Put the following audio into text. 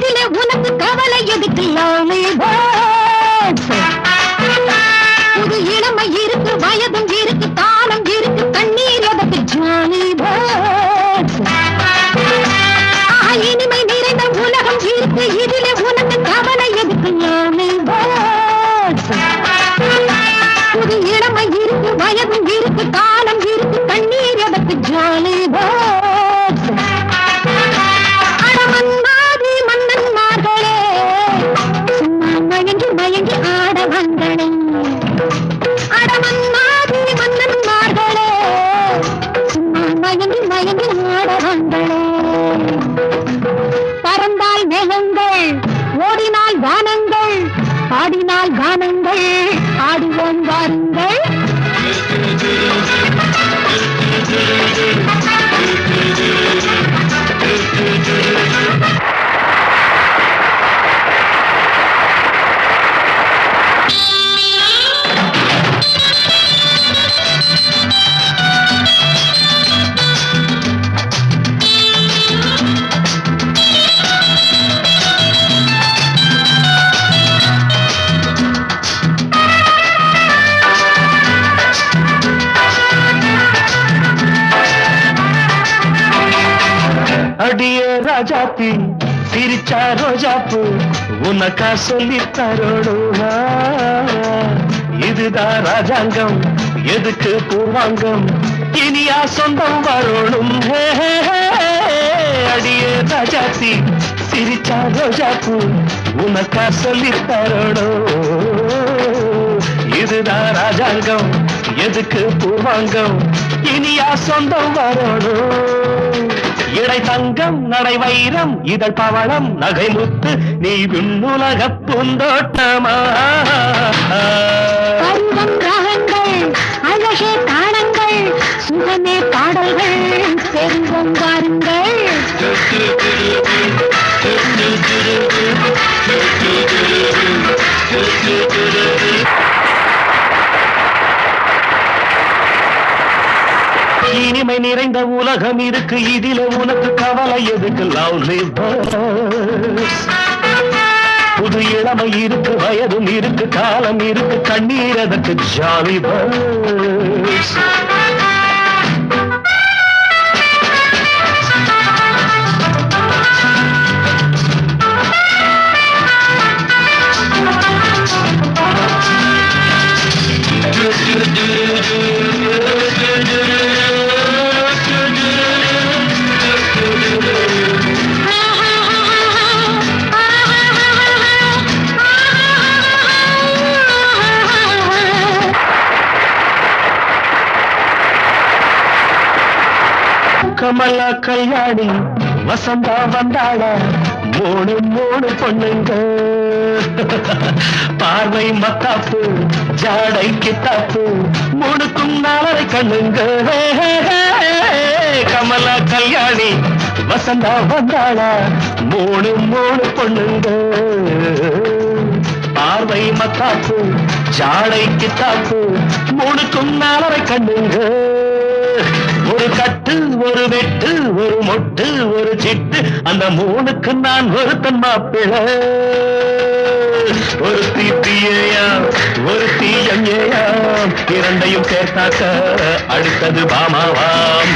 இதிலே உனக்கு கவலை எதுக்கு லவ்லி பேர்ட்ஸ் புது இளமை இருக்கு வயதும் இருக்கு காலம் இருக்கு கண்ணீர் எதற்கு ஜாலி பேர்ட்ஸ் இனிமை நிறைந்த உலகம் இருக்கு இதிலே உனக்கு கவலை எதுக்கு லவ்லி பேர்ட்ஸ் புது இளமை இருக்கு வயதும் இருக்கு காலம் இருக்கு கண்ணீர் எதற்கு ஜாலி பேர்ட்ஸ் அடமன்னாதி மன்னன்மார்களே சும்மா மயங்கி மயங்கி ஆடவங்களே அடமன்னாதி மன்னன்மார்களே சும்மா மயங்கி மயங்கி ஆடவங்களே பறந்தால் மேகங்கள் ஓடினால் வானங்கள் பாடினால் கானங்கள் ஆடுவோம் வாருங்கள் அடியே ராஜாத்தி சிரிச்சா ரோஜாப்பு உனக்கா சொல்லி தரோடுவா இதுதான் ராஜாங்கம் எதுக்கு பூர்வாங்கம் இனியா சொந்தம் வரணும் அடியே ராஜாத்தி சிரிச்சா ரோஜாப்பு உனக்கா சொல்லி தரோடும் இதுதான் ராஜாங்கம் எதுக்கு பூர்வாங்கம் இனியா சொந்தம் வரணும் இடை தங்கம் நடை வைரம் இதழ் பவளம் நகை முத்து நீ விண்ணுலக பூந்தோட்டமா ராகங்கள் அழகே தாளங்கள் சுகமே பாடல்கள் செல்வம் வாருங்கள் இனிமை நிறைந்த உலகம் இருக்கு இதில உனக்கு கவலை எதுக்கு லவ்லி பேர்ட்ஸ் புது இளமை இருக்கு வயதும் இருக்கு காலம் இருக்கு கண்ணீர் அதற்கு ஜாலி பேர்ட்ஸ் கமலா கல்யாணி வசந்தா வந்தாள மூணு மூணு பொண்ணுங்க பார்வை மத்தாப்பு ஜாடை கித்தாப்பு மூணுக்கும் நாளரை கண்ணுங்க கமலா கல்யாணி வசந்தா வந்தாள மூணு மூணு பொண்ணுங்க பார்வை மத்தாப்பு ஜாடை கித்தாப்பு மூணுக்கும் நாளரை கண்ணுங்க ஒரு கட்டு ஒரு வெட்டு ஒரு மொட்டு ஒரு சிட்டு அந்த மூணுக்கு நான் ஒருத்தன் மாப்பிள ஒரு தீப்பியாம் ஒரு தீயங்கேயாம் இரண்டையும் சேர்த்தாக்க அடுத்தது பாமாவாம்